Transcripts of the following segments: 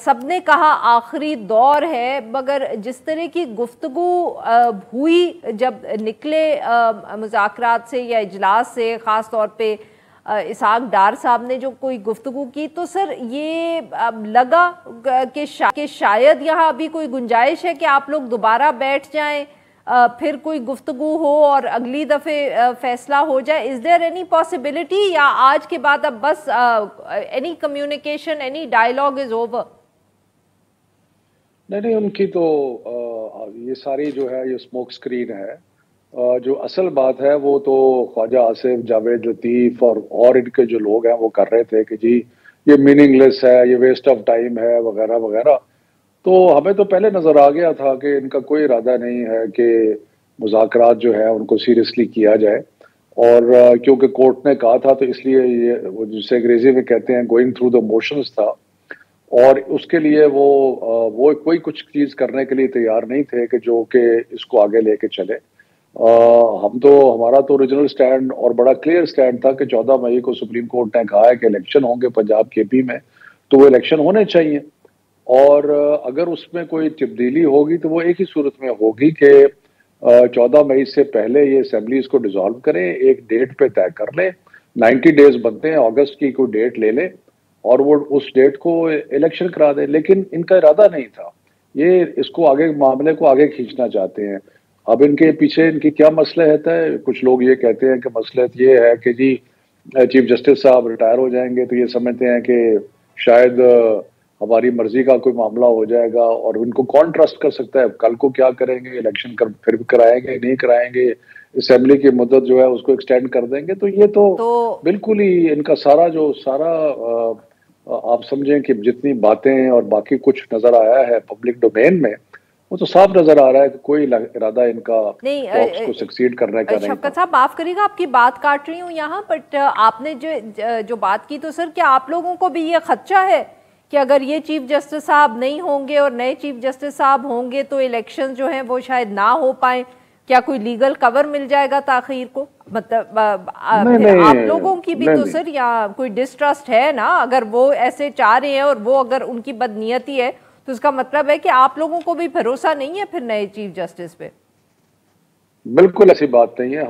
سب نے کہا آخری دور ہے، مگر جس طرح کی گفتگو ہوئی جب نکلے مذاکرات سے یا اجلاس سے، خاص طور پہ اسحاق ڈار صاحب نے جو کوئی گفتگو کی، تو سر یہ لگا کہ شاید یہاں ابھی کوئی گنجائش ہے کہ آپ لوگ دوبارہ بیٹھ جائیں، پھر کوئی گفتگو ہو اور اگلی دفعہ فیصلہ ہو جائے. از دیر اینی پاسبلٹی، یا آج کے بعد اب بس اینی کمیونیکیشن، اینی ڈائیلاگ از اوور؟ نہیں، ان کی تو یہ ساری جو ہے یہ اسموک سکرین ہے. جو اصل بات ہے وہ تو خواجہ آصف، جاوید لطیف اور ان کے جو لوگ ہیں وہ کر رہے تھے کہ جی یہ میننگ لیس ہے، یہ ویسٹ آف ٹائم ہے وغیرہ وغیرہ. تو ہمیں تو پہلے نظر آ گیا تھا کہ ان کا کوئی ارادہ نہیں ہے کہ مذاکرات جو ہے ان کو سیریسلی کیا جائے. اور کیونکہ کورٹ نے کہا تھا تو اس لیے یہ وہ جسے انگریزی میں کہتے ہیں گوئنگ تھرو دا موشنز تھا، اور اس کے لیے وہ کوئی کچھ چیز کرنے کے لیے تیار نہیں تھے کہ جو کہ اس کو آگے لے کے چلے. ہمارا تو اوریجنل سٹینڈ اور بڑا کلیئر سٹینڈ تھا کہ 14 مئی کو سپریم کورٹ نے کہا ہے کہ الیکشن ہوں گے پنجاب کے پی میں، تو وہ الیکشن ہونے چاہیے. اور اگر اس میں کوئی تبدیلی ہوگی تو وہ ایک ہی صورت میں ہوگی کہ 14 مئی سے پہلے یہ اسمبلیز کو ڈیزالو کریں، ایک ڈیٹ پہ طے کر لیں. 90 ڈیز بنتے ہیں، اگست کی کوئی ڈیٹ لے لیں اور وہ اس ڈیٹ کو الیکشن کرا دیں. لیکن ان کا ارادہ نہیں تھا، یہ اس کو آگے معاملے کو آگے کھینچنا چاہتے ہیں. اب ان کے پیچھے ان کی کیا مصلحت ہے؟ کچھ لوگ یہ کہتے ہیں کہ مصلحت یہ ہے کہ جی چیف جسٹس صاحب ریٹائر ہو جائیں گے تو یہ سمجھتے ہیں کہ شاید ہماری مرضی کا کوئی معاملہ ہو جائے گا، اور ان کو کون ٹرسٹ کر سکتا ہے؟ کل کو کیا کریں گے؟ الیکشن پھر کرائیں گے نہیں کرائیں گے؟ اسمبلی کی مدت جو ہے اس کو ایکسٹینڈ کر دیں گے. تو یہ تو بالکل ہی ان کا سارا آپ سمجھیں کہ جتنی باتیں اور باقی کچھ نظر آیا ہے پبلک ڈومین میں، وہ تو صاف نظر آ رہا ہے کہ کوئی ارادہ ان کا ٹاکس کو سکسیڈ کرنے کا نہیں. شفقت صاحب معاف کریے گا، آپ کی بات کاٹ رہی ہوں یہاں، بٹ آپ نے جو بات کی تو سر کیا آپ لوگوں کو بھی یہ خدشہ ہے کہ اگر یہ چیف جسٹس صاحب نہیں ہوں گے اور نئے چیف جسٹس صاحب ہوں گے تو الیکشن جو ہیں وہ شاید نہ ہو پائیں؟ کیا کوئی لیگل کور مل جائے گا تاخیر کو؟ مطلب آپ لوگوں کی بھی تو سر یا کوئی ڈسٹرسٹ ہے نا، اگر وہ ایسے چاہ رہے ہیں اور وہ اگر ان کی بدنیتی ہے تو اس کا مطلب ہے کہ آپ لوگوں کو بھی بھروسہ نہیں ہے پھر نئے چیف جسٹس پہ. بالکل ایسی بات نہیں ہے.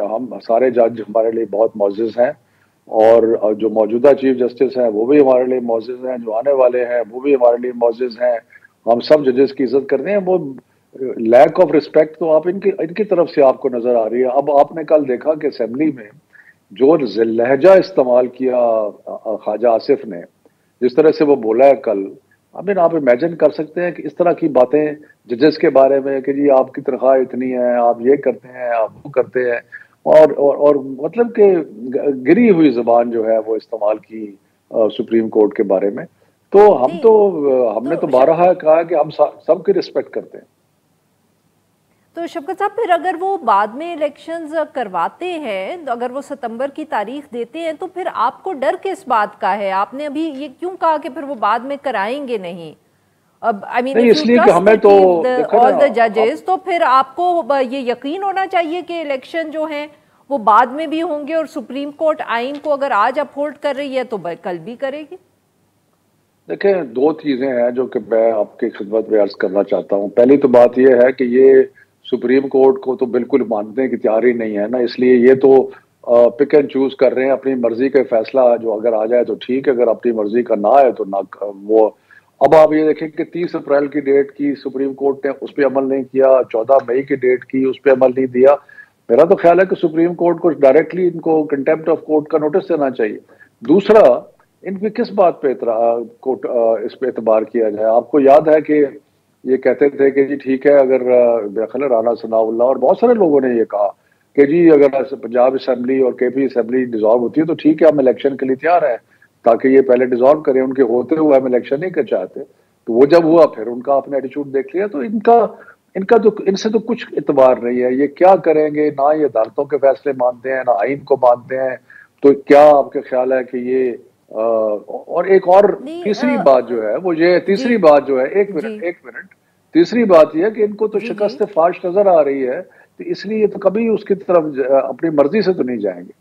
ہم سارے جج ہمارے لیے بہت معزز ہیں، اور جو موجودہ چیف جسٹس ہیں وہ بھی ہمارے لیے معزز ہیں، جو آنے والے ہیں وہ بھی ہمارے لیے معزز ہیں. ہم سب ججز کی عزت کرتے ہیں. وہ لیک آف رسپیکٹ تو آپ ان کی طرف سے آپ کو نظر آ رہی ہے. اب آپ نے کل دیکھا کہ اسمبلی میں جو لہجہ استعمال کیا خواجہ آصف نے، جس طرح سے وہ بولا ہے کل، آپ امیجن کر سکتے ہیں کہ اس طرح کی باتیں ججز کے بارے میں کہ جی آپ کی تنخواہ اتنی ہے، آپ یہ کرتے ہیں، آپ وہ کرتے ہیں، اور مطلب کہ گری ہوئی زبان جو ہے وہ استعمال کی سپریم کورٹ کے بارے میں. تو ہم نے تو بارہا کہا کہ ہم سب کی رسپیکٹ کرتے ہیں. تو شفقت صاحب پھر اگر وہ بعد میں الیکشنز کرواتے ہیں، اگر وہ ستمبر کی تاریخ دیتے ہیں، تو پھر آپ کو ڈر کس بات کا ہے؟ آپ نے ابھی یہ کیوں کہا کہ پھر وہ بعد میں کرائیں گے نہیں؟ اب اس لیے کہ ہمیں تو all the judges، تو پھر آپ کو یہ یقین ہونا چاہیے کہ الیکشن جو ہیں وہ بعد میں بھی ہوں گے، اور سپریم کورٹ آئین کو اگر آج اپہولڈ کر رہی ہے تو کل بھی کرے گی. دیکھیں، دو چیزیں ہیں جو کہ میں آپ کی خدمت میں عرض کرنا چاہتا ہوں. پہلی تو بات یہ ہے کہ یہ سپریم کورٹ کو تو بالکل ماننے کی تیاری نہیں ہے نا، اس لیے یہ تو پک اینڈ چوز کر رہے ہیں. اپنی مرضی کا فیصلہ جو اگر آ جائے تو ٹھیک ہے، اگر اپنی مرضی کا نہ آئے تو نہ. وہ اب آپ یہ دیکھیں کہ 30 اپریل کی ڈیٹ کی سپریم کورٹ نے، اس پہ عمل نہیں کیا. 14 مئی کی ڈیٹ کی، اس پہ عمل نہیں دیا. میرا تو خیال ہے کہ سپریم کورٹ کو ڈائریکٹلی ان کو کنٹیمپٹ آف کورٹ کا نوٹس دینا چاہیے. دوسرا، ان کی کس بات پہ اس پہ اعتبار کیا جائے؟ آپ کو یاد ہے کہ یہ کہتے تھے کہ جی ٹھیک ہے، اگر میرا رانا ثناء اللہ اور بہت سارے لوگوں نے یہ کہا کہ جی اگر پنجاب اسمبلی اور کے پی اسمبلی ڈیزالو ہوتی ہے تو ٹھیک ہے، ہم الیکشن کے لیے تیار ہیں، تاکہ یہ پہلے ڈیزالو کریں. ان کے ہوتے ہوئے ہم الیکشن نہیں کر چاہتے. تو وہ جب ہوا پھر ان کا اپنے ایٹیچیوڈ دیکھ لیا. تو ان سے تو کچھ اعتبار نہیں ہے. یہ کیا کریں گے؟ نہ یہ عدالتوں کے فیصلے مانتے ہیں، نہ آئین کو مانتے ہیں. تو کیا آپ کے خیال ہے کہ یہ اور ایک اور تیسری بات جو ہے وہ یہ تیسری بات جو ہے ایک منٹ تیسری بات یہ ہے کہ ان کو تو شکست فاش نظر آ رہی ہے، تو اس لیے تو کبھی اس کی طرف اپنی مرضی سے تو نہیں جائیں گے.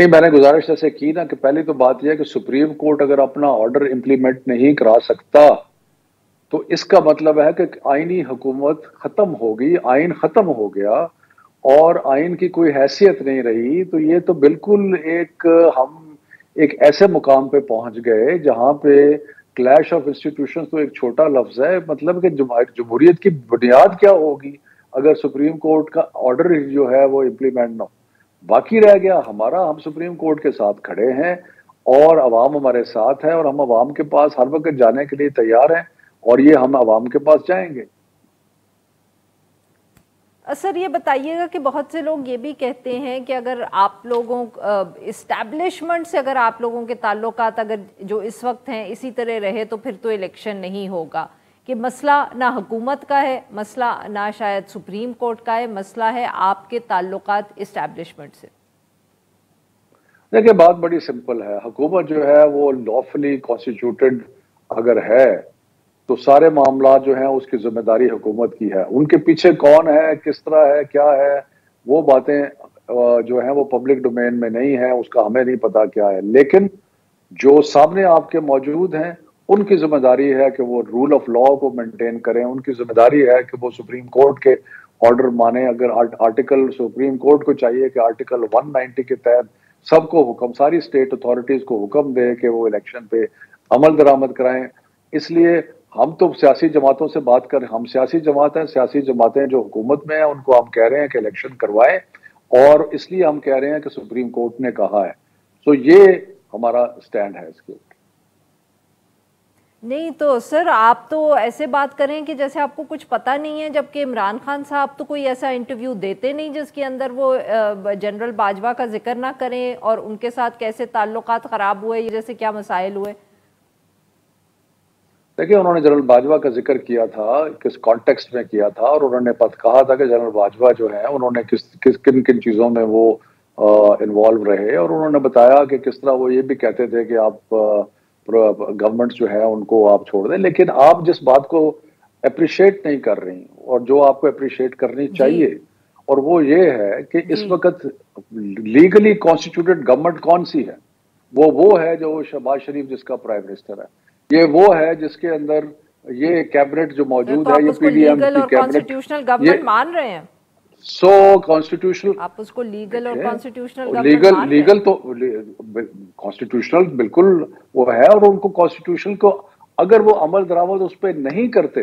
نہیں, میں نے گزارش ایسے کی نا کہ پہلی تو بات یہ ہے کہ سپریم کورٹ اگر اپنا آرڈر امپلیمنٹ نہیں کرا سکتا تو اس کا مطلب ہے کہ آئینی حکومت ختم ہوگی, آئین ختم ہو گیا اور آئین کی کوئی حیثیت نہیں رہی. تو یہ تو بالکل ہم ایک ایسے مقام پہ پہنچ گئے جہاں پہ کلیش آف انسٹیٹیوشن تو ایک چھوٹا لفظ ہے, مطلب کہ جمہوریت کی بنیاد کیا ہوگی اگر سپریم کورٹ کا آرڈر جو ہے وہ امپلیمنٹ نہ ہو. باقی رہ گیا ہمارا, ہم سپریم کورٹ کے ساتھ کھڑے ہیں اور عوام ہمارے ساتھ ہے اور ہم عوام کے پاس ہر وقت جانے کے لیے تیار ہیں اور یہ ہم عوام کے پاس جائیں گے. سر یہ بتائیے گا کہ بہت سے لوگ یہ بھی کہتے ہیں کہ اگر آپ لوگوں اسٹیبلشمنٹ سے اگر آپ لوگوں کے تعلقات اگر جو اس وقت ہیں اسی طرح رہے تو پھر تو الیکشن نہیں ہوگا, کہ مسئلہ نہ حکومت کا ہے, مسئلہ نہ شاید سپریم کورٹ کا ہے, مسئلہ ہے آپ کے تعلقات اسٹیبلشمنٹ سے. دیکھیں بات بڑی سمپل ہے, حکومت جو ہے وہ لافلی کانسٹیٹیوٹڈ اگر ہے تو سارے معاملات جو ہیں اس کی ذمہ داری حکومت کی ہے. ان کے پیچھے کون ہے, کس طرح ہے, کیا ہے, وہ باتیں جو ہیں وہ پبلک ڈومین میں نہیں ہے, اس کا ہمیں نہیں پتا کیا ہے. لیکن جو سامنے آپ کے موجود ہیں ان کی ذمہ داری ہے کہ وہ رول آف لا کو مینٹین کریں, ان کی ذمہ داری ہے کہ وہ سپریم کورٹ کے آرڈر مانیں. اگر آرٹیکل سپریم کورٹ کو چاہیے کہ آرٹیکل 190 کے تحت سب کو حکم, ساری اسٹیٹ اتھارٹیز کو حکم دے کہ وہ الیکشن پہ عمل درآمد کرائیں. اس لیے ہم تو سیاسی جماعتوں سے بات کر, ہم سیاسی جماعت ہیں, سیاسی جماعتیں جو حکومت میں ہیں ان کو ہم کہہ رہے ہیں کہ الیکشن کروائیں, اور اس لیے ہم کہہ رہے ہیں کہ سپریم کورٹ نے کہا ہے. تو یہ ہمارا سٹینڈ ہے اس کے اوپر. نہیں تو سر آپ تو ایسے بات کریں کہ جیسے آپ کو کچھ پتہ نہیں ہے, جبکہ عمران خان صاحب تو کوئی ایسا انٹرویو دیتے نہیں جس کے اندر وہ جنرل باجوہ کا ذکر نہ کریں اور ان کے ساتھ کیسے تعلقات خراب ہوئے, جیسے کیا مسائل ہوئے. دیکھیں انہوں نے جنرل باجوہ کا ذکر کیا تھا, کس کانٹیکسٹ میں کیا تھا, اور انہوں نے کہا تھا کہ جنرل باجوہ جو ہیں انہوں نے کن کن چیزوں میں وہ انوالو رہے, اور انہوں نے بتایا کہ کس طرح وہ یہ بھی کہتے تھے کہ آپ گورنمنٹ جو ہے ان کو آپ چھوڑ دیں. لیکن آپ جس بات کو اپریشیٹ نہیں کر رہی اور جو آپ کو اپریشیٹ کرنی چاہیے, اور وہ یہ ہے کہ اس وقت لیگلی کانسٹیٹیوٹڈ گورنمنٹ کون سی ہے, وہ ہے جو شہباز شریف جس کا پرائم منسٹر ہے. یہ وہ ہے جس کے اندر یہ کیبنٹ جو موجود ہے, یہ پی ڈی ایم کی کیبنٹ, گورنمنٹ مان رہے ہیں. کانسٹیٹیوشنل, آپ اس کو لیگل اور کانسٹیٹیوشنل گورنمنٹ مان رہے ہیں. لیگل تو کانسٹیٹیوشنل بالکل وہ ہے, اور ان کو کانسٹیٹیوشن کو اگر وہ عمل درآمد اس پہ نہیں کرتے,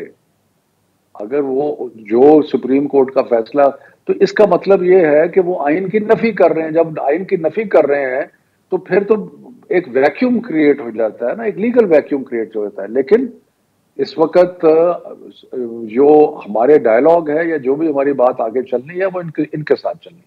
اگر وہ جو سپریم کورٹ کا فیصلہ, تو اس کا مطلب یہ ہے کہ وہ آئین کی نفی کر رہے ہیں. جب آئین کی نفی کر رہے ہیں تو پھر تو ایک ویکیوم کریٹ ہو جاتا ہے نا, ایک لیگل ویکیوم کریٹ ہو جاتا ہے. لیکن اس وقت جو ہمارے ڈائلاگ ہے یا جو بھی ہماری بات آگے چلنی ہے وہ ان کے ساتھ چلنی ہے.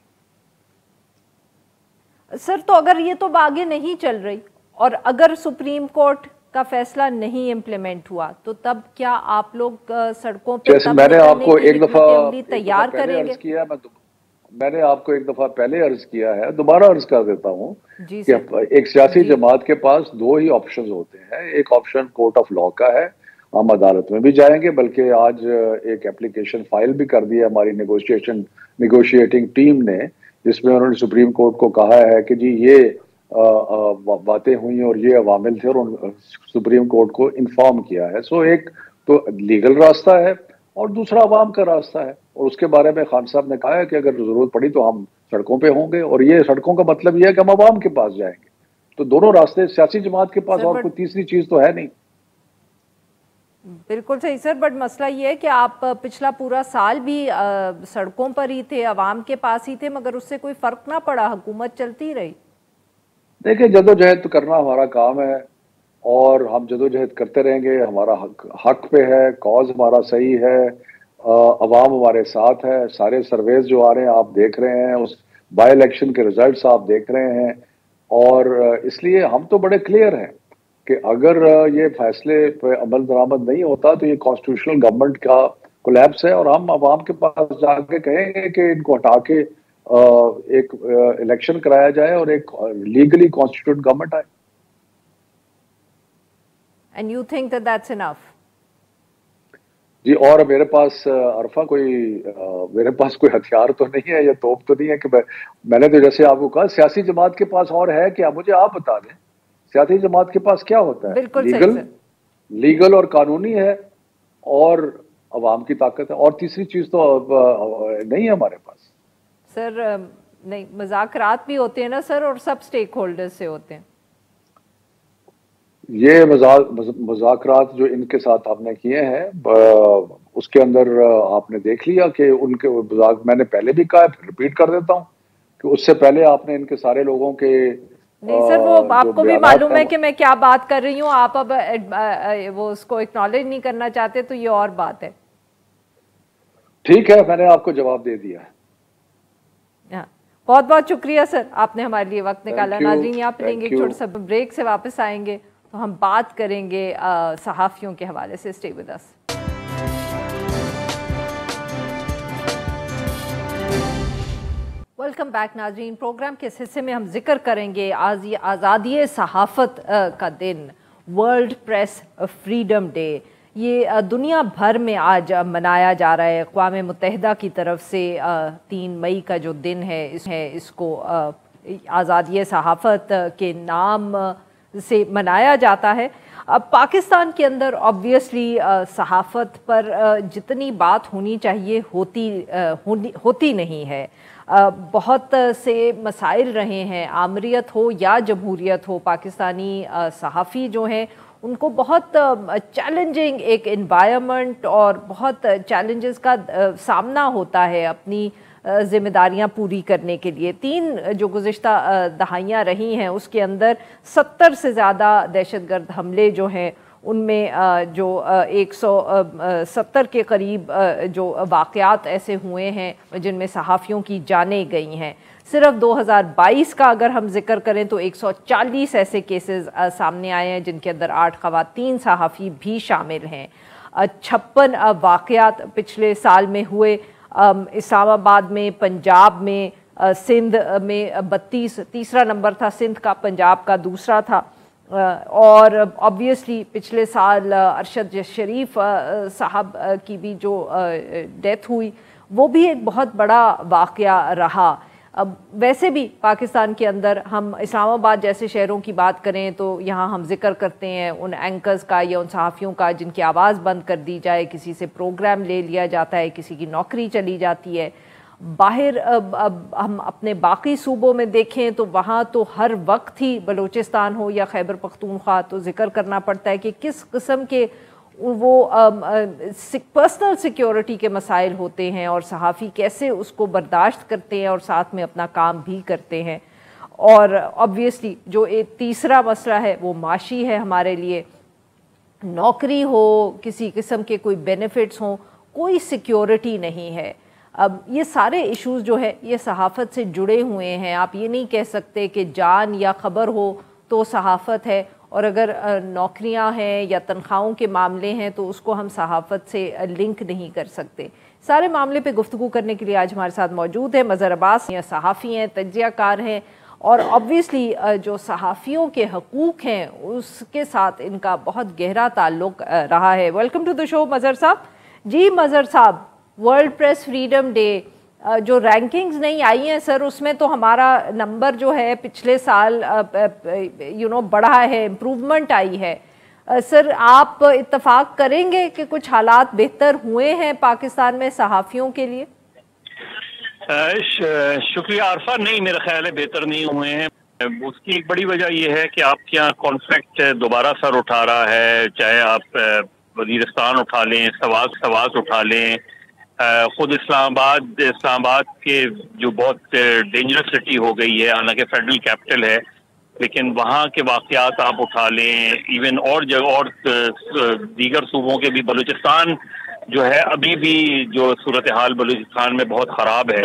سر تو اگر یہ تو آگے نہیں چل رہی اور اگر سپریم کورٹ کا فیصلہ نہیں امپلیمنٹ ہوا تو تب کیا آپ لوگ سڑکوں پہ میں نے آپ کو ایک دفعہ تیار کریں گے؟ میں نے آپ کو ایک دفعہ پہلے عرض کیا ہے, دوبارہ عرض کر دیتا ہوں کہ سر. ایک سیاسی جماعت کے پاس دو ہی آپشنز ہوتے ہیں. ایک آپشن کورٹ آف لا کا ہے, ہم عدالت میں بھی جائیں گے, بلکہ آج ایک اپلیکیشن فائل بھی کر دی ہے ہماری نیگوشیٹنگ ٹیم نے, جس میں انہوں نے سپریم کورٹ کو کہا ہے کہ جی یہ باتیں ہوئی اور یہ عوامل تھے, اور سپریم کورٹ کو انفارم کیا ہے. سو ایک تو لیگل راستہ ہے اور دوسرا عوام کا راستہ ہے, اور اس کے بارے میں خان صاحب نے کہا ہے کہ اگر ضرورت پڑی تو ہم سڑکوں پہ ہوں گے, اور یہ سڑکوں کا مطلب یہ ہے کہ ہم عوام کے پاس جائیں گے. تو دونوں راستے سیاسی جماعت کے پاس, اور کوئی تیسری چیز تو ہے نہیں. بالکل صحیح سر, بٹ مسئلہ یہ ہے کہ آپ پچھلا پورا سال بھی سڑکوں پر ہی تھے, عوام کے پاس ہی تھے, مگر اس سے کوئی فرق نہ پڑا, حکومت چلتی رہی. دیکھیں جدوجہد کرنا ہمارا کام ہے اور ہم جدوجہد کرتے رہیں گے. ہمارا حق پہ ہے, کاز ہمارا صحیح ہے, عوام ہمارے ساتھ ہے. سارے سرویز جو آ رہے ہیں آپ دیکھ رہے ہیں, اس بائی الیکشن کے ریزلٹس آپ دیکھ رہے ہیں, اور اس لیے ہم تو بڑے کلیئر ہیں کہ اگر یہ فیصلے پہ عمل درآمد نہیں ہوتا تو یہ کانسٹیٹیوشنل گورنمنٹ کا کولیپس ہے, اور ہم عوام کے پاس جا کے کہیں گے کہ ان کو ہٹا کے ایک الیکشن کرایا جائے اور ایک لیگلی کانسٹیٹیوٹ گورنمنٹ آئے. And you think that that's enough? جی، اور میرے پاس عرفہ میرے پاس کوئی ہتھیار تو نہیں ہے یا توپ تو نہیں ہے کہ میں نے تو جیسے آپ کو کہا سیاسی جماعت کے پاس اور ہے کیا، مجھے آپ بتا دیں سیاسی جماعت کے پاس کیا ہوتا ہے؟ بالکل صحیح سر. لیگل اور قانونی ہے اور عوام کی طاقت ہے، اور تیسری چیز تو نہیں ہے ہمارے پاس. سر نہیں، مذاکرات بھی ہوتے ہیں نا سر، اور سب سٹیک ہولڈر سے ہوتے ہیں. یہ مذاکرات جو ان کے ساتھ آپ نے کیے ہیں اس کے اندر آپ نے دیکھ لیا کہ ان کے میں نے پہلے بھی کہا ہے، پھر ریپیٹ کر دیتا ہوں کہ اس سے پہلے آپ نے ان کے سارے لوگوں کے نہیں سر، وہ آپ کو بھی معلوم ہے کہ میں کیا بات کر رہی ہوں، آپ اب وہ اس کو اکنالج نہیں کرنا چاہتے تو یہ اور بات ہے. ٹھیک ہے، میں نے آپ کو جواب دے دیا. بہت بہت شکریہ سر، آپ نے ہمارے لیے وقت نکالا. ناظرین یہاں پہ لیں گے ایک چھوٹا سا بریک، سے واپس آئیں گے تو ہم بات کریں گے صحافیوں کے حوالے سے. Stay with us. Welcome back ناظرین. پروگرام کے اس حصے میں ہم ذکر کریں گے آزادی صحافت کا دن، ورلڈ پریس فریڈم ڈے. یہ دنیا بھر میں آج منایا جا رہا ہے. اقوام متحدہ کی طرف سے 3 مئی کا جو دن ہے اس کو آزادی صحافت کے نام سے منایا جاتا ہے. اب پاکستان کے اندر آبویسلی صحافت پر جتنی بات ہونی چاہیے ہوتی نہیں ہے. بہت سے مسائل رہے ہیں، آمریت ہو یا جمہوریت ہو. پاکستانی صحافی جو ہیں ان کو بہت چیلنجنگ ایک انوائرمنٹ اور بہت چیلنجز کا سامنا ہوتا ہے اپنی ذمہ داریاں پوری کرنے کے لیے. 3 جو گزشتہ دہائیاں رہی ہیں اس کے اندر 70 سے زیادہ دہشت گرد حملے جو ہیں ان میں جو 170 کے قریب جو واقعات ایسے ہوئے ہیں جن میں صحافیوں کی جانیں گئی ہیں. صرف 2022 کا اگر ہم ذکر کریں تو 140 ایسے کیسز سامنے آئے ہیں جن کے اندر 8 خواتین صحافی بھی شامل ہیں. 56 واقعات پچھلے سال میں ہوئے. اسلام آباد میں، پنجاب میں، سندھ میں 32 تیسرا نمبر تھا سندھ کا، پنجاب کا دوسرا تھا. اور آبویسلی پچھلے سال ارشد شریف صاحب کی بھی جو ڈیتھ ہوئی وہ بھی ایک بہت بڑا واقعہ رہا. ویسے بھی پاکستان کے اندر ہم اسلام آباد جیسے شہروں کی بات کریں تو یہاں ہم ذکر کرتے ہیں ان اینکرز کا یا ان صحافیوں کا جن کی آواز بند کر دی جائے، کسی سے پروگرام لے لیا جاتا ہے، کسی کی نوکری چلی جاتی ہے. باہر ہم اپنے باقی صوبوں میں دیکھیں تو وہاں تو ہر وقت ہی بلوچستان ہو یا خیبر پختونخوا تو ذکر کرنا پڑتا ہے کہ کس قسم کے وہ پرسنل سیکیورٹی کے مسائل ہوتے ہیں اور صحافی کیسے اس کو برداشت کرتے ہیں اور ساتھ میں اپنا کام بھی کرتے ہیں. اور آبویسلی جو ایک تیسرا مسئلہ ہے وہ معاشی ہے ہمارے لیے. نوکری ہو، کسی قسم کے کوئی بینیفٹس ہوں، کوئی سیکیورٹی نہیں ہے. اب یہ سارے ایشوز جو ہے یہ صحافت سے جڑے ہوئے ہیں. آپ یہ نہیں کہہ سکتے کہ جان یا خبر ہو تو صحافت ہے، اور اگر نوکریاں ہیں یا تنخواہوں کے معاملے ہیں تو اس کو ہم صحافت سے لنک نہیں کر سکتے. سارے معاملے پہ گفتگو کرنے کے لیے آج ہمارے ساتھ موجود ہے مظہر عباس. یہ صحافی ہیں، تجزیہ کار ہیں، اور آبویسلی جو صحافیوں کے حقوق ہیں اس کے ساتھ ان کا بہت گہرا تعلق رہا ہے. ویلکم ٹو دی شو مظہر صاحب. جی مظہر صاحب، ورلڈ پریس فریڈم ڈے جو رینکنگز نہیں آئی ہیں سر، اس میں تو ہمارا نمبر جو ہے پچھلے سال بڑھا ہے، امپروومنٹ آئی ہے. سر آپ اتفاق کریں گے کہ کچھ حالات بہتر ہوئے ہیں پاکستان میں صحافیوں کے لیے؟ شکریہ عارفہ. نہیں، میرا خیال ہے بہتر نہیں ہوئے ہیں. اس کی ایک بڑی وجہ یہ ہے کہ آپ کے یہاں کانفلکٹ دوبارہ سر اٹھا رہا ہے. چاہے آپ وزیرستان اٹھا لیں، سواز اٹھا لیں، خود اسلام آباد کے جو بہت ڈینجرس سٹی ہو گئی ہے، حالانکہ فیڈرل کیپٹل ہے، لیکن وہاں کے واقعات آپ اٹھا لیں. ایون اور جگہ اور دیگر صوبوں کے بھی، بلوچستان جو ہے ابھی بھی جو صورتحال بلوچستان میں بہت خراب ہے.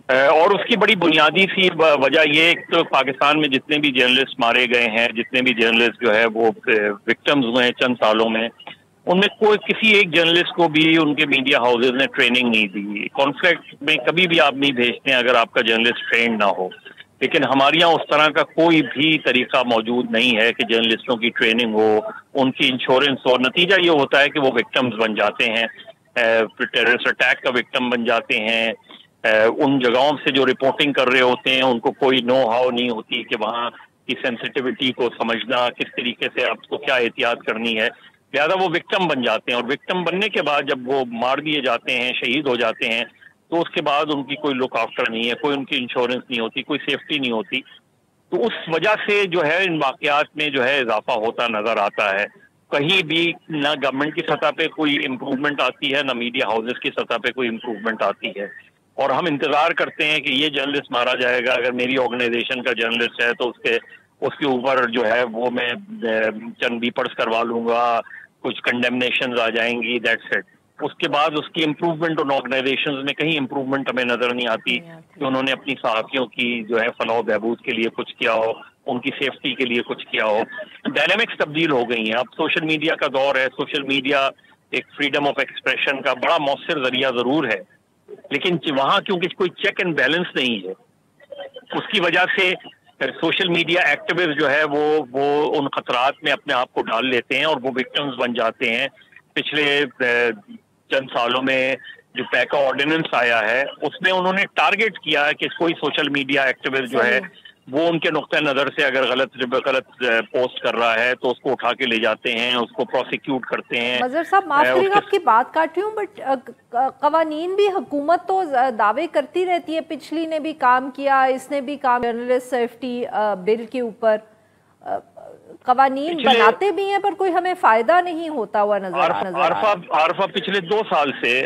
اور اس کی بڑی بنیادی سی وجہ یہ ایک تو پاکستان میں جتنے بھی جرنلسٹ مارے گئے ہیں، جتنے بھی جرنلسٹ جو ہے وہ وکٹمز ہوئے ہیں چند سالوں میں، ان میں کوئی کسی ایک جرنلسٹ کو بھی ان کے میڈیا ہاؤسز نے ٹریننگ نہیں دی. کانفلکٹ میں کبھی بھی آپ نہیں بھیجتے ہیں اگر آپ کا جرنلسٹ ٹرینڈ نہ ہو. لیکن ہمارے یہاں اس طرح کا کوئی بھی طریقہ موجود نہیں ہے کہ جرنلسٹوں کی ٹریننگ ہو، ان کی انشورنس ہو. نتیجہ یہ ہوتا ہے کہ وہ وکٹمز بن جاتے ہیں، ٹیررسٹ اٹیک کا وکٹم بن جاتے ہیں. ان جگہوں سے جو رپورٹنگ کر رہے ہوتے ہیں ان کو کوئی نو ہاؤ نہیں ہوتی کہ وہاں کی سینسٹیوٹی کو سمجھنا، کس طریقے سے آپ کو کیا احتیاط کرنی ہے. لہٰذا وہ وکٹم بن جاتے ہیں، اور وکٹم بننے کے بعد جب وہ مار دیے جاتے ہیں، شہید ہو جاتے ہیں، تو اس کے بعد ان کی کوئی لک آفٹر نہیں ہے، کوئی ان کی انشورنس نہیں ہوتی، کوئی سیفٹی نہیں ہوتی. تو اس وجہ سے جو ہے ان واقعات میں جو ہے اضافہ ہوتا نظر آتا ہے. کہیں بھی نہ گورنمنٹ کی سطح پہ کوئی امپروومنٹ آتی ہے، نہ میڈیا ہاؤسز کی سطح پہ کوئی امپروومنٹ آتی ہے. اور ہم انتظار کرتے ہیں کہ یہ جرنلسٹ مارا جائے گا، اگر میری آرگنائزیشن کا جرنلسٹ ہے تو اس کے اوپر جو ہے وہ میں چند بیپرس کروا لوں گا، کچھ کنڈیمنیشنز آ جائیں گی، دیٹس اٹ. اس کے بعد اس کی امپروومنٹ ان آرگنائزیشنز میں کہیں امپروومنٹ ہمیں نظر نہیں آتی کہ انہوں نے اپنی صحافیوں کی جو ہے فلاح و بہبود کے لیے کچھ کیا ہو، ان کی سیفٹی کے لیے کچھ کیا ہو. ڈائنامکس تبدیل ہو گئی ہیں. اب سوشل میڈیا کا دور ہے. سوشل میڈیا ایک فریڈم آف ایکسپریشن کا بڑا مؤثر ذریعہ ضرور ہے، لیکن وہاں کیونکہ کوئی چیک اینڈ بیلنس نہیں ہے، اس کی وجہ سے سوشل میڈیا ایکٹیوسٹ جو ہے وہ ان خطرات میں اپنے آپ کو ڈال لیتے ہیں اور وہ وکٹمز بن جاتے ہیں. پچھلے چند سالوں میں جو پیکا آرڈیننس آیا ہے اس میں انہوں نے ٹارگٹ کیا ہے کہ کوئی سوشل میڈیا ایکٹیوسٹ جو ہے وہ ان کے نقطۂ نظر سے اگر غلط پوسٹ کر رہا ہے تو اس کو اٹھا کے لے جاتے ہیں، اس کو پروسیکیوٹ کرتے ہیں. مظہر صاحب معاف کریے گا آپ کی بات کاٹ رہی ہوں، بٹ قوانین بھی حکومت تو دعوے کرتی رہتی ہے. پچھلی نے بھی کام کیا، اس نے بھی کام جرنلسٹ سیفٹی بل کے اوپر قوانین بناتے بھی ہیں، پر کوئی ہمیں فائدہ نہیں ہوتا ہوا نظر عارفہ پچھلے 2 سال سے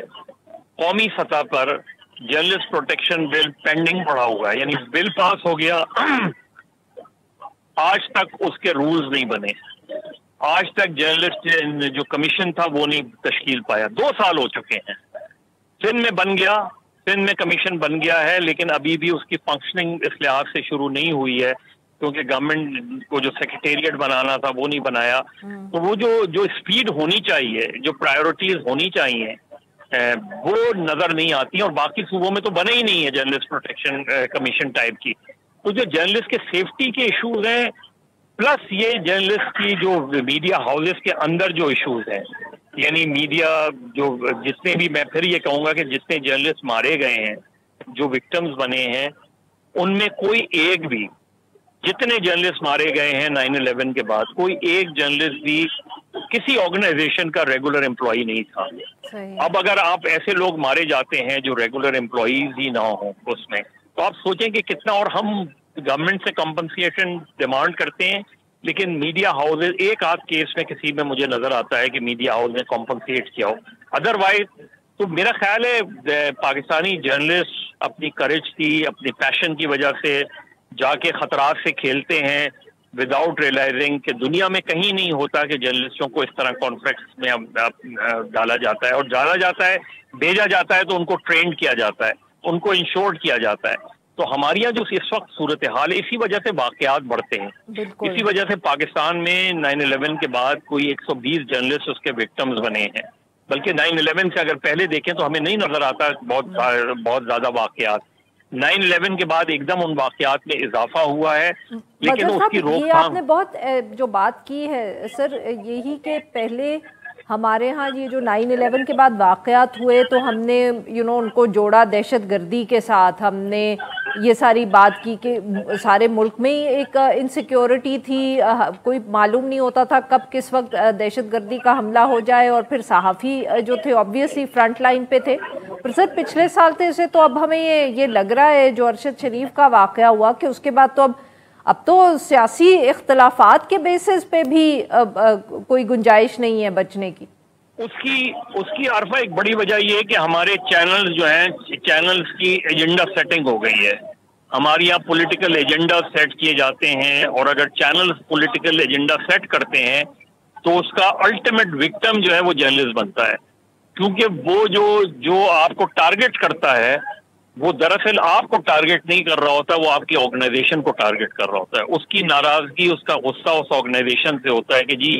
قومی سطح پر جرنلسٹ پروٹیکشن بل پینڈنگ پڑا ہوا ہے. یعنی بل پاس ہو گیا، آج تک اس کے رولز نہیں بنے، آج تک جرنلسٹ جو کمیشن تھا وہ نہیں تشکیل پایا. 2 سال ہو چکے ہیں. سندھ میں بن گیا، سندھ میں کمیشن بن گیا ہے، لیکن ابھی بھی اس کی فنکشننگ اس لحاظ سے شروع نہیں ہوئی ہے کیونکہ گورنمنٹ کو جو سیکریٹریٹ بنانا تھا وہ نہیں بنایا. تو وہ جو اسپیڈ ہونی چاہیے، جو پرائیورٹیز ہونی چاہیے وہ نظر نہیں آتی، اور باقی صوبوں میں تو بنے ہی نہیں ہے جرنلسٹ پروٹیکشن کمیشن ٹائپ کی. تو جو جرنلسٹ کے سیفٹی کے ایشوز ہیں، پلس یہ جرنلسٹ کی جو میڈیا ہاؤسز کے اندر جو ایشوز ہیں، یعنی میڈیا جو جتنے بھی، میں پھر یہ کہوں گا کہ جتنے جرنلسٹ مارے گئے ہیں، جو وکٹمز بنے ہیں، ان میں کوئی ایک بھی، جتنے جرنلسٹ مارے گئے ہیں 9/11 کے بعد، کوئی ایک جرنلسٹ بھی کسی آرگنائزیشن کا ریگولر امپلائی نہیں تھا. اب اگر آپ ایسے لوگ مارے جاتے ہیں جو ریگولر امپلائیز ہی نہ ہوں اس میں، تو آپ سوچیں کہ کتنا. اور ہم گورنمنٹ سے کمپنسیشن ڈیمانڈ کرتے ہیں، لیکن میڈیا ہاؤسز ایک آدھ کیس میں کسی میں مجھے نظر آتا ہے کہ میڈیا ہاؤس نے کمپنسیٹ کیا ہو. ادروائز تو میرا خیال ہے پاکستانی جرنلسٹ اپنی کریج کی، اپنی پیشن کی وجہ سے جا کے خطرات سے کھیلتے ہیں وداؤٹ ریئلائزنگ کہ دنیا میں کہیں نہیں ہوتا کہ جرنلسٹوں کو اس طرح کانفلکٹس میں ڈالا جاتا ہے، اور ڈالا جاتا ہے، بھیجا جاتا ہے تو ان کو ٹرینڈ کیا جاتا ہے، ان کو انشورڈ کیا جاتا ہے. تو ہمارے یہاں جو اس وقت صورتحال ہے، اسی وجہ سے واقعات بڑھتے ہیں. اسی وجہ سے پاکستان میں 9/11 کے بعد کوئی 120 جرنلسٹ اس کے وکٹمز بنے ہیں، بلکہ 9/11 سے اگر پہلے دیکھیں تو ہمیں نہیں نظر آتا بہت زیادہ واقعات. 9/11 کے بعد ایک دم ان واقعات میں اضافہ ہوا ہے، لیکن اس کی روک تھام. آپ نے بہت جو بات کی ہے سر، یہی کہ پہلے ہمارے ہاں یہ جو 9/11 کے بعد واقعات ہوئے تو ہم نے ان کو جوڑا دہشت گردی کے ساتھ. ہم نے یہ ساری بات کی کہ سارے ملک میں ہی ایک انسیکیورٹی تھی، کوئی معلوم نہیں ہوتا تھا کب کس وقت دہشت گردی کا حملہ ہو جائے، اور پھر صحافی جو تھے آبویسلی فرنٹ لائن پہ تھے. پر سر پچھلے سال سے تو اب ہمیں یہ لگ رہا ہے جو ارشد شریف کا واقعہ ہوا کہ اس کے بعد تو اب تو سیاسی اختلافات کے بیسس پہ بھی کوئی گنجائش نہیں ہے بچنے کی. اس کی عارفہ ایک بڑی وجہ یہ ہے کہ ہمارے چینلز جو ہیں، چینلز کی ایجنڈا سیٹنگ ہو گئی ہے. ہمارے یہاں پولیٹیکل ایجنڈا سیٹ کیے جاتے ہیں، اور اگر چینلز پولیٹیکل ایجنڈا سیٹ کرتے ہیں تو اس کا الٹیمیٹ وکٹم جو ہے وہ جرنلسٹ بنتا ہے، کیونکہ وہ جو آپ کو ٹارگٹ کرتا ہے وہ دراصل آپ کو ٹارگٹ نہیں کر رہا ہوتا، وہ آپ کی آرگنائزیشن کو ٹارگٹ کر رہا ہوتا ہے. اس کی ناراضگی، اس کا غصہ اس آرگنائزیشن سے ہوتا ہے کہ جی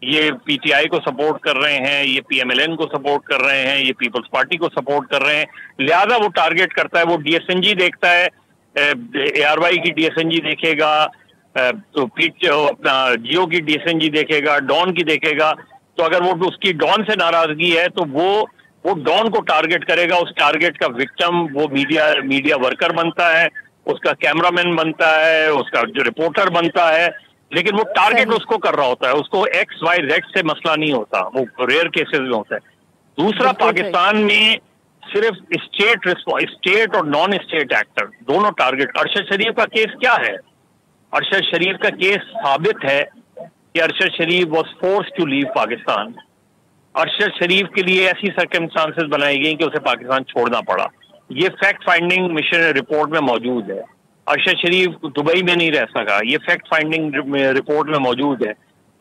یہ پی ٹی آئی کو سپورٹ کر رہے ہیں، یہ پی ایم ایل این کو سپورٹ کر رہے ہیں، یہ پیپلز پارٹی کو سپورٹ کر رہے ہیں، لہذا وہ ٹارگٹ کرتا ہے. وہ ڈی ایس این جی دیکھتا ہے ARY کی DSNG دیکھے گا, تو اپنا جیو کی DSNG دیکھے گا, ڈان کی دیکھے گا, تو اگر وہ اس کی ڈان سے ناراضگی ہے تو وہ ڈان کو ٹارگٹ کرے گا. اس ٹارگٹ کا وکٹم وہ میڈیا ورکر بنتا ہے, اس کا کیمرہ مین بنتا ہے, اس کا جو رپورٹر بنتا ہے, لیکن وہ ٹارگٹ اس کو کر رہا ہوتا ہے. اس کو XYZ سے مسئلہ نہیں ہوتا, وہ ریئر کیسز میں ہوتا ہے. دوسرا, پاکستان میں صرف اسٹیٹ اور نان اسٹیٹ ایکٹر دونوں ٹارگٹ. ارشد شریف کا کیس کیا ہے؟ ارشد شریف کا کیس ثابت ہے کہ ارشد شریف واز فورس ٹو لیو پاکستان. ارشد شریف کے لیے ایسی سرکمسٹانسز بنائی گئی کہ اسے پاکستان چھوڑنا پڑا. یہ فیکٹ فائنڈنگ مشن رپورٹ میں موجود ہے. ارشد شریف دبئی میں نہیں رہ سکا, یہ فیکٹ فائنڈنگ رپورٹ میں موجود ہے.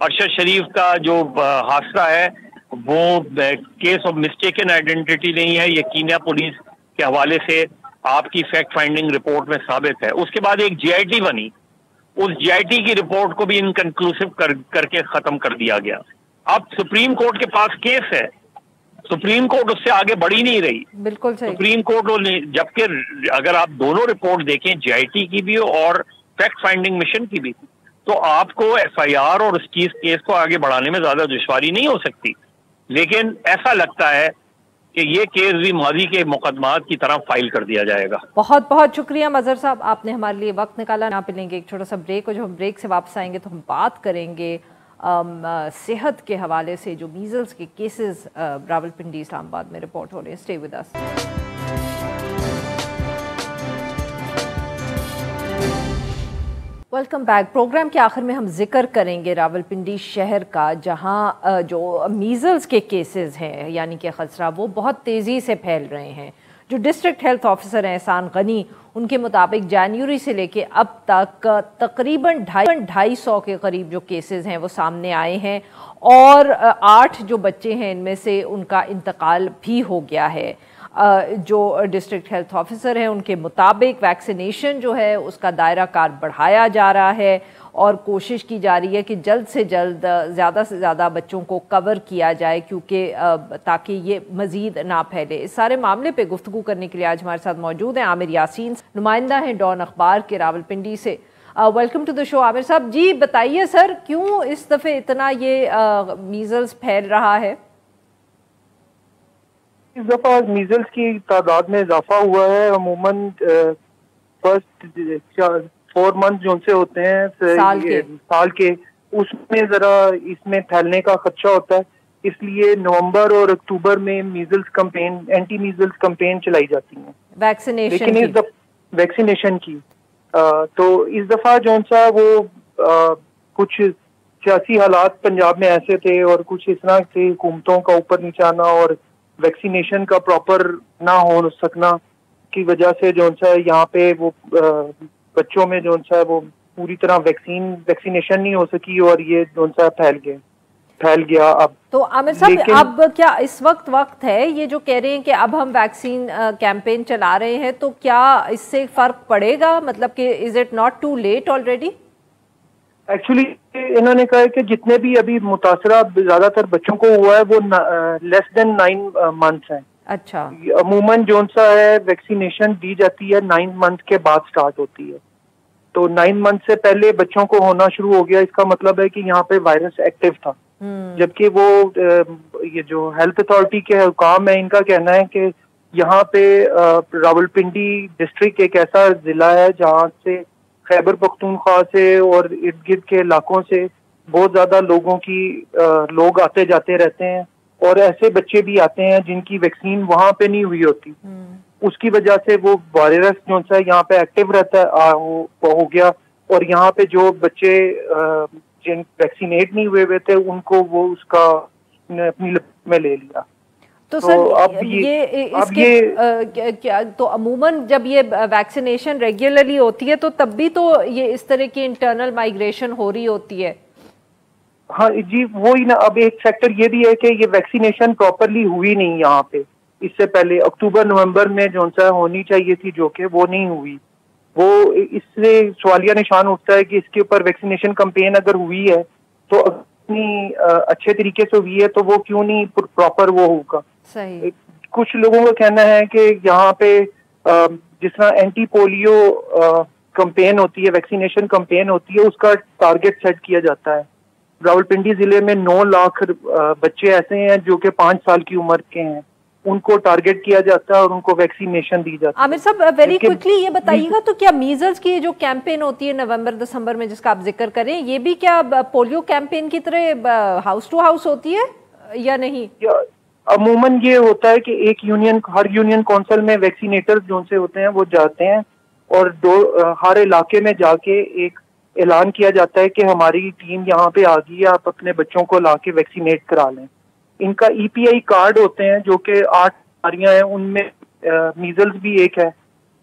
ارشد شریف کا جو حادثہ ہے وہ کیس آف مسٹیکن آئیڈینٹی نہیں ہے, یہ کینیا پولیس کے حوالے سے آپ کی فیکٹ فائنڈنگ رپورٹ میں ثابت ہے. اس کے بعد ایک GIT بنی, اس GIT کی رپورٹ کو بھی انکنکلوسیو کر کے ختم کر دیا گیا. اب سپریم کورٹ کے پاس کیس ہے, سپریم کورٹ اس سے آگے بڑھی نہیں رہی. بالکل صحیح. سپریم کورٹ, جبکہ اگر آپ دونوں رپورٹ دیکھیں, GIT کی بھی اور فیکٹ فائنڈنگ مشن کی بھی, تو آپ کو FIR اور اس کیس کو آگے بڑھانے میں زیادہ دشواری نہیں ہو سکتی. لیکن ایسا لگتا ہے کہ یہ کیس بھی ماضی کے مقدمات کی طرح فائل کر دیا جائے گا. بہت بہت شکریہ مظہر صاحب, آپ نے ہمارے لیے وقت نکالا. یہاں پہ لیں گے ایک چھوٹا سا بریک, اور جب ہم بریک سے واپس آئیں گے تو ہم بات کریں گے صحت کے حوالے سے جو میزلز کے کیسز راولپنڈی اسلام آباد میں رپورٹ ہو رہے ہیں. Stay with us. Welcome back. Programme کے آخر میں ہم ذکر کریں گے راولپنڈی شہر کا, جہاں جو میزلز کے کیسز ہیں یعنی کہ خسرہ, وہ بہت تیزی سے پھیل رہے ہیں. جو ڈسٹرکٹ ہیلتھ آفیسر ہیں احسان غنی, ان کے مطابق جنوری سے لے کے اب تک تقریباً 250 کے قریب جو کیسز ہیں وہ سامنے آئے ہیں, اور 8 جو بچے ہیں ان میں سے ان کا انتقال بھی ہو گیا ہے. جو ڈسٹرکٹ ہیلتھ آفیسر ہیں ان کے مطابق ویکسینیشن جو ہے اس کا دائرہ کار بڑھایا جا رہا ہے, اور کوشش کی جا رہی ہے کہ جلد سے جلد زیادہ سے زیادہ بچوں کو کور کیا جائے, کیونکہ تاکہ یہ مزید نہ پھیلے. اس سارے معاملے پہ گفتگو کرنے کے لیے آج ہمارے ساتھ موجود ہیں عامر یاسین, نمائندہ ہیں ڈان اخبار کے راولپنڈی سے. ویلکم ٹو دا شو عامر صاحب. جی بتائیے سر, کیوں اس دفعہ اتنا یہ میزلز پھیل رہا ہے؟ اس دفعہ میزلز کی تعداد میں اضافہ ہوا ہے. عموماً فرسٹ 4 منتھ جو ان سے ہوتے ہیں سال کے, اس میں ذرا اس میں پھیلنے کا خدشہ ہوتا ہے. اس لیے نومبر اور اکتوبر میں measles campaign, anti measles campaign چلائی جاتی ہیں ویکسینیشن کی. تو اس دفعہ جو سا وہ کچھ سیاسی حالات پنجاب میں ایسے تھے اور کچھ اس طرح سے حکومتوں کا اوپر نیچے آنا اور ویکسینیشن کا پراپر نہ ہو سکنا کی وجہ سے جو سا یہاں پہ وہ بچوں میں جو سا وہ پوری طرح ویکسینیشن نہیں ہو سکی, اور یہ جو سا پھیل گیا. اب تو عامر صاحب اب کیا اس وقت ہے یہ جو کہہ رہے ہیں کہ اب ہم ویکسین کیمپین چلا رہے ہیں, تو کیا اس سے فرق پڑے گا, مطلب کہ is it not too late already? Actually انہوں نے کہا کہ جتنے بھی ابھی متاثرہ زیادہ تر بچوں کو ہوا ہے وہ لیس دین 9 منتھس ہیں. اچھا. عموماً جو سا ہے ویکسینیشن دی جاتی ہے 9 منتھ کے بعد سٹارٹ ہوتی ہے, تو 9 منتھ سے پہلے بچوں کو ہونا شروع ہو گیا. اس کا مطلب ہے کہ یہاں پہ وائرس ایکٹیو تھا, جبکہ وہ یہ جو ہیلتھ اتھارٹی کے حکام ہیں ان کا کہنا ہے کہ یہاں پہ راولپنڈی ڈسٹرکٹ ایک ایسا ضلع ہے جہاں سے خیبر پختونخوا سے اور ارد گرد کے علاقوں سے بہت زیادہ لوگ آتے جاتے رہتے ہیں, اور ایسے بچے بھی آتے ہیں جن کی ویکسین وہاں پہ نہیں ہوئی ہوتی. اس کی وجہ سے وہ وائرس جو سا یہاں پہ ایکٹیو رہتا ہے ہو گیا, اور یہاں پہ جو بچے جن ویکسینیٹ نہیں ہوئے تھے ان کو وہ اس کا اپنی لپیٹ میں لے لیا. تو سر یہ تو عموماً جب یہ ویکسینیشن ریگولرلی ہوتی ہے تو تب بھی تو یہ اس طرح کی انٹرنل مائگریشن ہو رہی ہوتی ہے. ہاں جی وہی نا. اب ایک فیکٹر یہ بھی ہے کہ یہ ویکسینیشن پراپرلی ہوئی نہیں یہاں پہ. اس سے پہلے اکتوبر نومبر میں جو سا ہونی چاہیے تھی جو کہ وہ نہیں ہوئی. وہ اس سے سوالیہ نشان اٹھتا ہے کہ اس کے اوپر ویکسینیشن کمپین اگر ہوئی ہے تو اتنی اچھے طریقے سے ہوئی ہے تو وہ کیوں نہیں پراپر وہ ہوگا. صحیح. کچھ لوگوں کا کہنا ہے کہ یہاں پہ جس طرح اینٹی پولیو کمپین ہوتی ہے، ویکسینیشن کمپین ہوتی ہے، اس کا ٹارگٹ سیٹ کیا جاتا ہے. راولپنڈی ضلع میں 9 لاکھ بچے ایسے ہیں جو کہ 5 سال کی عمر کے ہیں، ان کو ٹارگٹ کیا جاتا ہے اور ان کو ویکسینیشن دی جاتی ہے. عامر صاحب ویری کوئکلی یہ بتائیے گا، تو کیا میزلز کی جو کیمپین ہوتی ہے نومبر دسمبر میں جس کا آپ ذکر کریں، یہ بھی کیا پولیو کیمپین کی طرح ہاؤس ٹو ہاؤس ہوتی ہے یا نہیں؟ عموماً یہ ہوتا ہے کہ ہر یونین کونسل میں ویکسینیٹرز جو سے ہوتے ہیں وہ جاتے ہیں اور ہر علاقے میں جا کے ایک اعلان کیا جاتا ہے کہ ہماری ٹیم یہاں پہ آ گئی ہے، آپ اپنے بچوں کو لا کے ویکسینیٹ کرا لیں. ان کا ای پی آئی کارڈ ہوتے ہیں جو کہ 8 بیماریاں ہیں، ان میں میزلز بھی ایک ہے،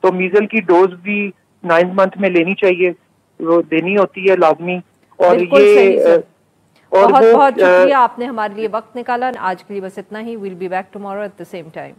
تو میزل کی ڈوز بھی 9 منتھ میں لینی چاہیے، وہ دینی ہوتی ہے لازمی. اور یہ بہت بہت شکریہ، آپ نے ہمارے لیے وقت نکالا. آج کے لیے بس اتنا ہی. We'll be back tomorrow at the same time.